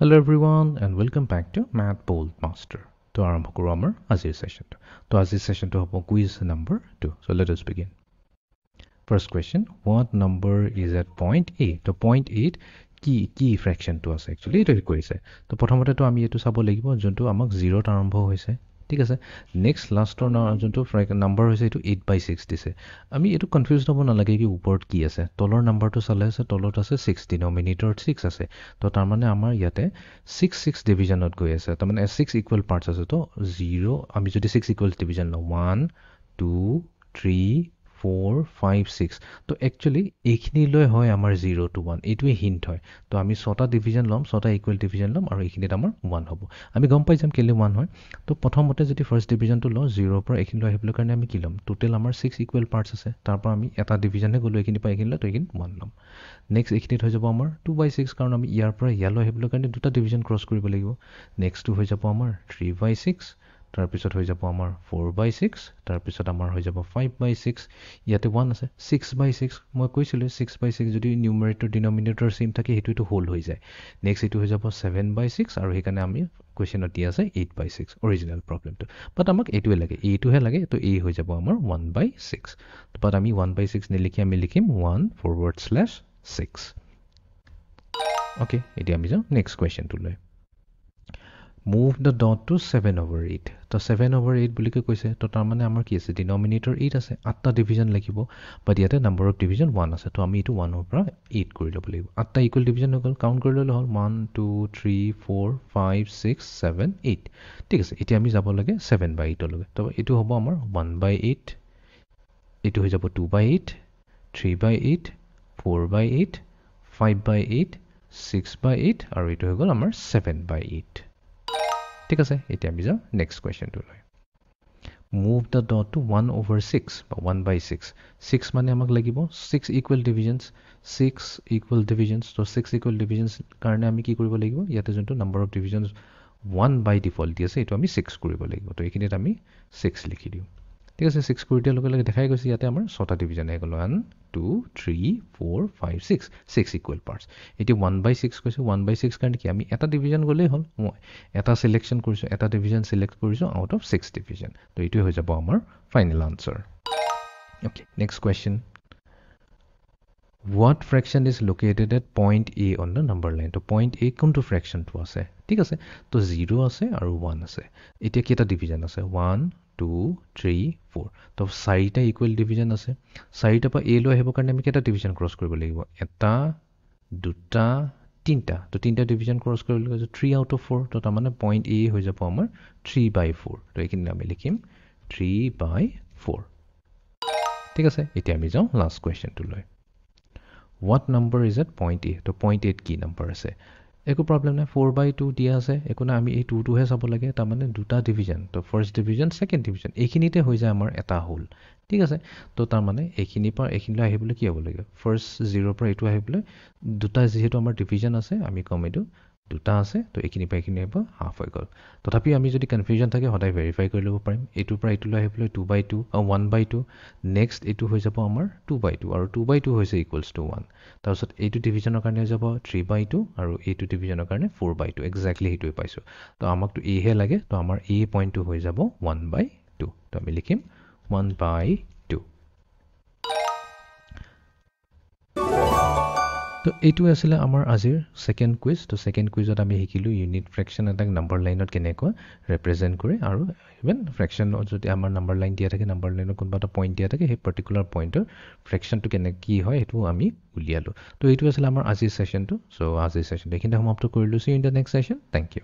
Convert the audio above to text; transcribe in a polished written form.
Hello everyone and welcome back to Math Bold Master. To আৰম্ভ কৰো আমাৰ আজিৰ সেশনটো. তো আজিৰ সেশনটো হ'ব quiz number 2. So let us begin. First question, what number is at point A? তো point 8 কি fraction to আছে actually এটো কৈছে. তো প্ৰথমতে তো আমি এটো চাব লাগিব যোনটো আমাক 0 ত আৰম্ভ হৈছে. ঠিক আছে নেক্সট লাষ্টৰ যোনটো নাম্বাৰ হৈছে এটো 8/6 দিছে আমি এটো কনফিউজ হ'ব নালাগে কি ওপৰত কি আছে তলৰ নাম্বাৰটো চালে আছে তলত আছে 6 ডিনোমিনেটৰত 6 আছে তো তাৰ মানে আমাৰ ইয়াতে 6 ডিভিজনত গৈ আছে তাৰ মানে 6 ইকুৱেল পাৰ্টস আছে তো 0 আমি যদি 6 ইকুৱেল ডিভিজন লওঁ 1 2 3 4 5 6 তো একচুয়ালি এইখিনিলৈ হয় আমাৰ 0 to 1 এইটোৱে হিন্ট হয় তো আমি 6টা ডিভিজন লম 6টা ইকুৱেল ডিভিজন লম আৰু এইখিনিত আমাৰ 1 হ'ব আমি গম পাই যাম কেলে 1 হয় তো প্ৰথমতে যদি ফাৰ্স্ট ডিভিজনটো লওঁ 0 পৰা এইখিনিলৈ আহিবলৈ কাৰণে আমি কি লম টোটাল আমাৰ 6 ইকুৱেল পাৰ্টস আছে তাৰ পৰা আমি এটা ডিভিজনহে গলো এইখিনি পৰা এইখিনিলৈ তো এইখিনি 1 লম নেক্সট এইখিনিত হৈ যাব আমাৰ 2/6 কাৰণ আমি ইয়াৰ পৰা ইয়ালৈ আহিবলৈ কাৰণে দুটা ডিভিজন ক্ৰছ কৰিব লাগিব নেক্সটটো হৈ যাব আমাৰ 3/6 তাৰ পিছত হৈ যাব আমাৰ 4/6 তাৰ পিছত আমাৰ হৈ যাব 5/6 ইয়াতে 1 আছে 6/6 মই কৈছিলো 6/6 যদি নিউমাৰেটৰ ডিনোমিনেটৰ সেম থাকে হেতুটো হোল হৈ যায় নেক্সট এটো হৈ যাব 7/6 আৰু হেকানে আমি কোৱেশ্চনত দিয়া আছে 8/6 অৰিজিনাল প্ৰবলেমটো বাট আমাক এটোৱে লাগে এইটোহে লাগে তো এই হৈ যাব আমাৰ 1/6 বাট আমি 1/6 নিলিখি আমি লিখিম 1/6 ওকে এতিয়া আমি যাও নেক্সট কোৱেশ্চনটো লৈ Move the dot to 7/8. তো 7/8 বুলি কৈছে তো তাৰ মানে আমাৰ কি আছে ডিনোমিনেটৰ 8 আছে 8টা ডিভিজন লাগিব বাট ইয়াতে নাম্বাৰ অফ ডিভিজন 1 আছে তো আমি এটো 1 ৰ পৰা 8 কৰি ল'ব লাগিব 8টা ইকুৱেল ডিভিজন হৈ গ'ল কাউন্ট কৰি ল'লে হ'ল 1 2 3 4 5 6 7 8 ঠিক আছে এতিয়া আমি যাব লাগে 7/8 লৈকে তো এটো হ'ব আমাৰ 1/8 এটো হৈ যাব 2/8 3/8 4/8 5/8 6/8 আৰু এটো হৈ গ'ল আমাৰ 7/8 ঠিক আছে এতিয়া আমি যাও নেক্সট কোৱেশ্চনটো লৈ মুভ দ্য ডট টু 1/6 বা 1/6 6 মানে আমাক লাগিব 6 ইকুৱেল ডিভিজনছ 6 ইকুৱেল ডিভিজনছ তো 6 ইকুৱেল ডিভিজনছ কাৰণে আমি কি কৰিব লাগিব ইয়াতে যোনটো number of divisions 1 by default দি আছে এটো আমি 6 কৰিব লাগিব তো এইখিনিত আমি 6 লিখি দিও ঠিক আছে 6 কৰি দিয়াৰ লগে লগে দেখাই গৈছে ইয়াতে আমাৰ 6টা ডিভিজন আহি গ'ল 1 2 3 4 5 6 6 ইকুৱেল পাৰ্টস এটি 1/6 কৈছে 1/6 কাৰণে কি আমি এটা ডিভিজন গলেই হ'ল মই এটা সিলেকশন কৰিছো এটা ডিভিজন সিলেক্ট কৰিছো আউট অফ 6 ডিভিজন তো এইটোৱে হৈ যাব আমাৰ final answer okay next question What fraction is located at point A on the number line? তো point A কোনটো fraction টো আছে ঠিক আছে তো 0 আছে আৰু 1 আছে এতিয়া কেটা ডিভিজন আছে 1 2 3 4 তো 4টা ইকুৱেল ডিভিজন আছে 4টা পৰা A লৈ আহিব কাৰণে আমি কেটা ডিভিজন ক্ৰছ কৰিব লাগিব এটা দুটা তিনটা তো তিনটা ডিভিজন ক্ৰছ কৰিব লাগিব 3 আউট অফ 4 তো তাৰ মানে পইণ্ট A হৈ যাব আমাৰ 3/4 তো এইখিনি আমি লিখিম 3/4 ঠিক আছে এতিয়া আমি যাও লাষ্ট কোৱেশ্চনটো লৈ What number is at point A? তো point 8 কি নাম্বাৰ আছে একো প্ৰবলেম নাই 4/2 দিয়া আছে একো না আমি এই 2 টো হে চাব লাগে তাৰ মানে দুটা ডিভিজন তো ফাৰ্স্ট ডিভিজন সেকেন্ড ডিভিজন এইখিনিতে হৈ যায় আমাৰ এটা হোল ঠিক আছে তো তাৰ মানে এইখিনি পৰা এইখিনিলৈ আহিবলৈ কি হ'ব লাগে ফাৰ্স্ট 0 পৰা এটো আহিবলৈ দুটা যেহেতু আমাৰ ডিভিজন আছে আমি কম এটো দুটা আছে তো এইখিনি পৰা এইখিনি হ'ব হাফ হৈ গ'ল তথাপি আমি যদি কনফিউজন থাকে হদাই ভেৰিফাই কৰি ল'ব পাৰিম এটোৰ পৰা এটোলৈ আহিবলৈ 2/2 আৰু 1/2 নেক্সট এটো হৈ যাব আমাৰ 2/2 আৰু 2/2 হৈছে ইকুৱেলছ টু 1 তাৰপিছত এইটো ডিভিজনৰ কাৰণে হৈ যাব 3/2 আৰু এইটো ডিভিজনৰ কাৰণে 4/2 এক্স্যাক্টলি হেতুই পাইছো তো আমাক তো এ হে লাগে তো আমাৰ এ পইণ্টটো হৈ যাব 1/2 তো আমি লিখিম 1/2 তো এইটো আছিল আমাৰ আজিৰ সেকেন্ড কুইজ তো সেকেন্ড কুইজত আমি শিকিলো ইউনিট ফ্ৰেকশন এটাক নাম্বাৰ লাইনত কেনেকৈ ৰিপ্ৰেজেন্ট কৰে আৰু ইভেন ফ্ৰেকশন যদি আমাৰ নাম্বাৰ লাইন দিয়া থাকে নাম্বাৰ লাইনত কোনবা এটা পইণ্ট দিয়া থাকে সেই পাৰ্টিকুলাৰ পইণ্টৰ ফ্ৰেকশনটো কেনে কি হয় এটো আমি উলিয়ালো তো এইটো আছিল আমাৰ আজিৰ সেশনটো সো আজিৰ সেশনটো এখিনিতে সমাপ্ত কৰিলো see in the next session thank U